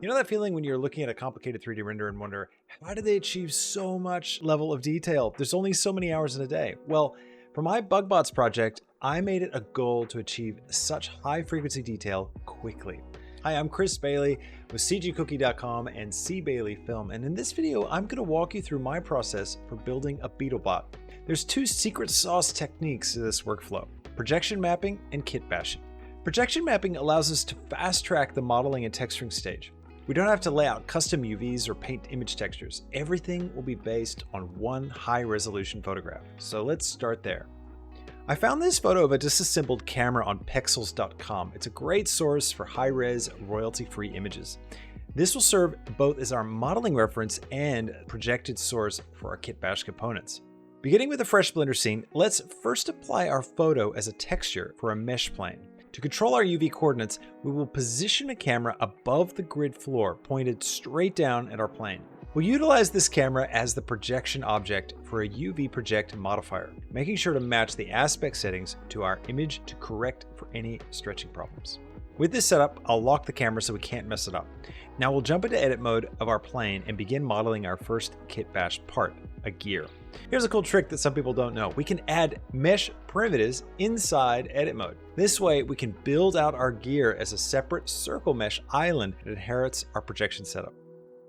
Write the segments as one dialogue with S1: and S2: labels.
S1: You know that feeling when you're looking at a complicated 3D render and wonder, how did they achieve so much level of detail? There's only so many hours in a day. Well, for my BugBots project, I made it a goal to achieve such high frequency detail quickly. Hi, I'm Chris Bailey with CGCookie.com and C Bailey Film, and in this video, I'm going to walk you through my process for building a BeetleBot. There's two secret sauce techniques to this workflow: projection mapping and kit bashing. Projection mapping allows us to fast track the modeling and texturing stage. We don't have to lay out custom UVs or paint image textures. Everything will be based on one high-resolution photograph. So let's start there. I found this photo of a disassembled camera on pexels.com. It's a great source for high-res, royalty-free images. This will serve both as our modeling reference and projected source for our kit bash components. Beginning with a fresh Blender scene, let's first apply our photo as a texture for a mesh plane. To control our UV coordinates, we will position a camera above the grid floor, pointed straight down at our plane. We'll utilize this camera as the projection object for a UV project modifier, making sure to match the aspect settings to our image to correct for any stretching problems. With this setup, I'll lock the camera so we can't mess it up. Now we'll jump into edit mode of our plane and begin modeling our first kit bash part, a gear. Here's a cool trick that some people don't know. We can add mesh primitives inside edit mode. This way we can build out our gear as a separate circle mesh island that inherits our projection setup.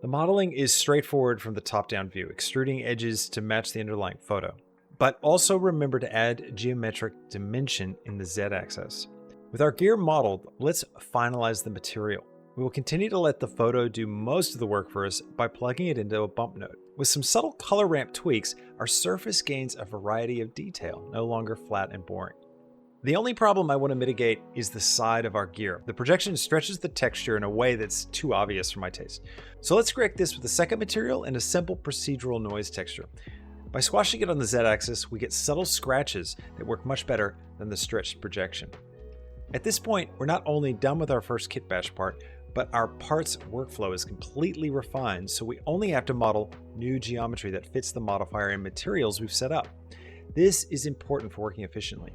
S1: The modeling is straightforward from the top-down view, extruding edges to match the underlying photo. But also remember to add geometric dimension in the Z-axis. With our gear modeled, let's finalize the material. We will continue to let the photo do most of the work for us by plugging it into a bump node. With some subtle color ramp tweaks, our surface gains a variety of detail, no longer flat and boring. The only problem I want to mitigate is the side of our gear. The projection stretches the texture in a way that's too obvious for my taste. So let's correct this with a second material and a simple procedural noise texture. By squashing it on the Z-axis, we get subtle scratches that work much better than the stretched projection. At this point, we're not only done with our first kit bash part, but our parts workflow is completely refined, so we only have to model new geometry that fits the modifier and materials we've set up. This is important for working efficiently.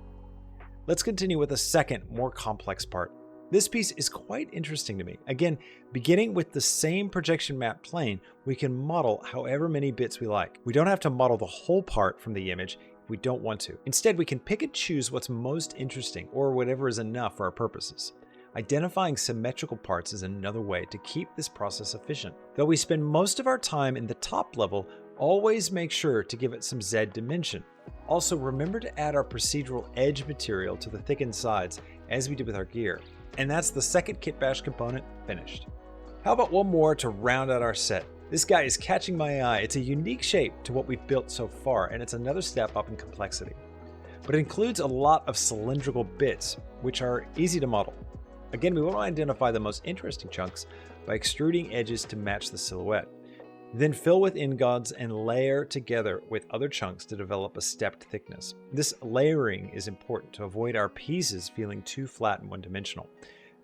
S1: Let's continue with a second, more complex part. This piece is quite interesting to me. Again, beginning with the same projection map plane, we can model however many bits we like. We don't have to model the whole part from the image if we don't want to. Instead, we can pick and choose what's most interesting or whatever is enough for our purposes. Identifying symmetrical parts is another way to keep this process efficient. Though we spend most of our time in the top level, always make sure to give it some Z dimension. Also, remember to add our procedural edge material to the thickened sides as we did with our gear. And that's the second kit bash component finished. How about one more to round out our set? This guy is catching my eye. It's a unique shape to what we've built so far, and it's another step up in complexity. But it includes a lot of cylindrical bits, which are easy to model. Again, we want to identify the most interesting chunks by extruding edges to match the silhouette. Then fill with ingots and layer together with other chunks to develop a stepped thickness. This layering is important to avoid our pieces feeling too flat and one-dimensional.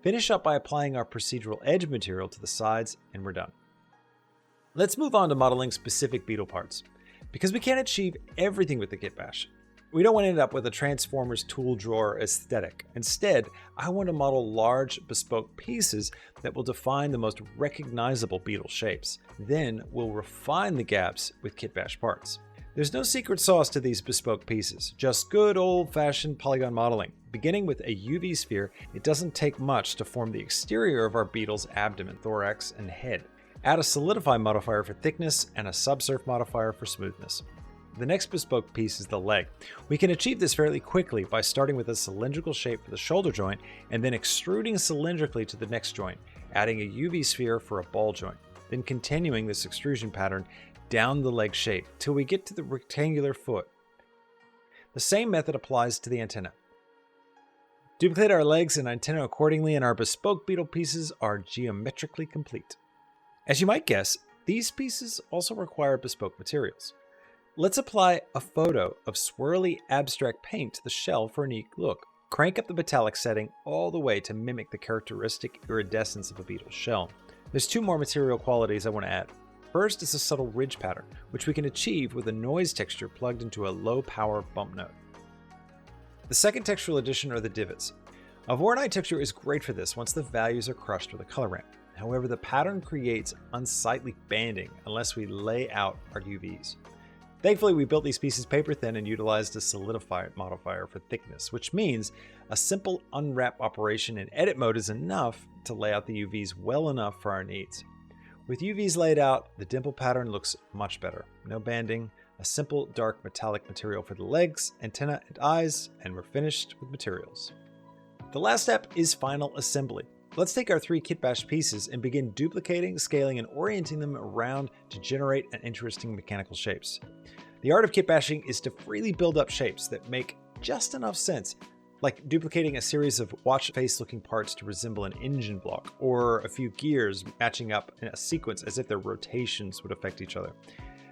S1: Finish up by applying our procedural edge material to the sides, and we're done. Let's move on to modeling specific Beetle parts. Because we can't achieve everything with the kit bash, we don't want to end up with a Transformers tool drawer aesthetic. Instead, I want to model large, bespoke pieces that will define the most recognizable Beetle shapes. Then we'll refine the gaps with kit bash parts. There's no secret sauce to these bespoke pieces, just good old-fashioned polygon modeling. Beginning with a UV sphere, it doesn't take much to form the exterior of our Beetle's abdomen, thorax, and head. Add a solidify modifier for thickness and a subsurf modifier for smoothness. The next bespoke piece is the leg. We can achieve this fairly quickly by starting with a cylindrical shape for the shoulder joint and then extruding cylindrically to the next joint, adding a UV sphere for a ball joint, then continuing this extrusion pattern down the leg shape till we get to the rectangular foot. The same method applies to the antenna. Duplicate our legs and antenna accordingly, and our bespoke Beetle pieces are geometrically complete. As you might guess, these pieces also require bespoke materials. Let's apply a photo of swirly abstract paint to the shell for a neat look. Crank up the metallic setting all the way to mimic the characteristic iridescence of a Beetle's shell. There's two more material qualities I want to add. First is a subtle ridge pattern, which we can achieve with a noise texture plugged into a low power bump node. The second textural addition are the divots. A Voronite texture is great for this once the values are crushed with a color ramp. However, the pattern creates unsightly banding unless we lay out our UVs. Thankfully, we built these pieces paper thin and utilized a solidifier modifier for thickness, which means a simple unwrap operation in edit mode is enough to lay out the UVs well enough for our needs. With UVs laid out, the dimple pattern looks much better. No banding, a simple dark metallic material for the legs, antenna, and eyes, and we're finished with materials. The last step is final assembly. Let's take our 3 kitbash pieces and begin duplicating, scaling, and orienting them around to generate an interesting mechanical shapes. The art of kitbashing is to freely build up shapes that make just enough sense, like duplicating a series of watch face looking parts to resemble an engine block, or a few gears matching up in a sequence as if their rotations would affect each other.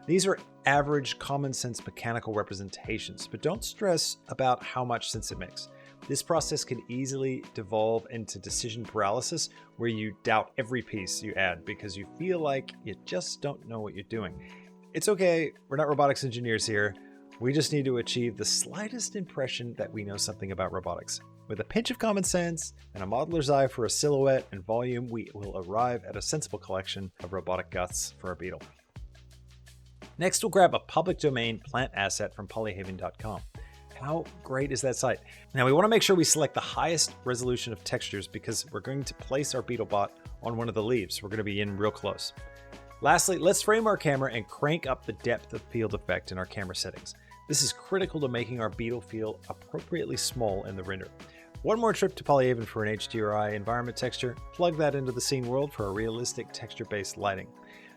S1: These are average, common sense mechanical representations, but don't stress about how much sense it makes. This process can easily devolve into decision paralysis, where you doubt every piece you add because you feel like you just don't know what you're doing. It's okay, we're not robotics engineers here. We just need to achieve the slightest impression that we know something about robotics. With a pinch of common sense and a modeler's eye for a silhouette and volume, we will arrive at a sensible collection of robotic guts for our Beetle. Next, we'll grab a public domain plant asset from polyhaven.com. How great is that site? Now, we want to make sure we select the highest resolution of textures because we're going to place our BeetleBot on one of the leaves. We're going to be in real close. Lastly, let's frame our camera and crank up the depth of field effect in our camera settings. This is critical to making our Beetle feel appropriately small in the render. One more trip to Polyhaven for an HDRI environment texture, plug that into the scene world for a realistic texture-based lighting.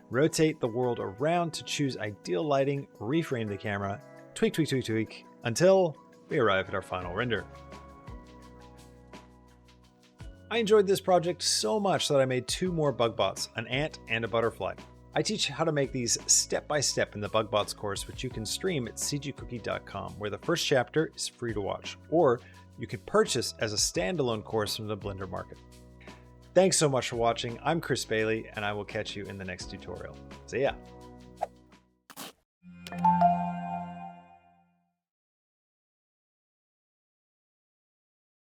S1: Rotate the world around to choose ideal lighting, reframe the camera, tweak, until we arrive at our final render. I enjoyed this project so much that I made 2 more BugBots, an ant and a butterfly. I teach how to make these step by step in the BugBots course, which you can stream at cgcookie.com, where the first chapter is free to watch, or you can purchase as a standalone course from the Blender Market. Thanks so much for watching. I'm Chris Bailey, and I will catch you in the next tutorial. See ya.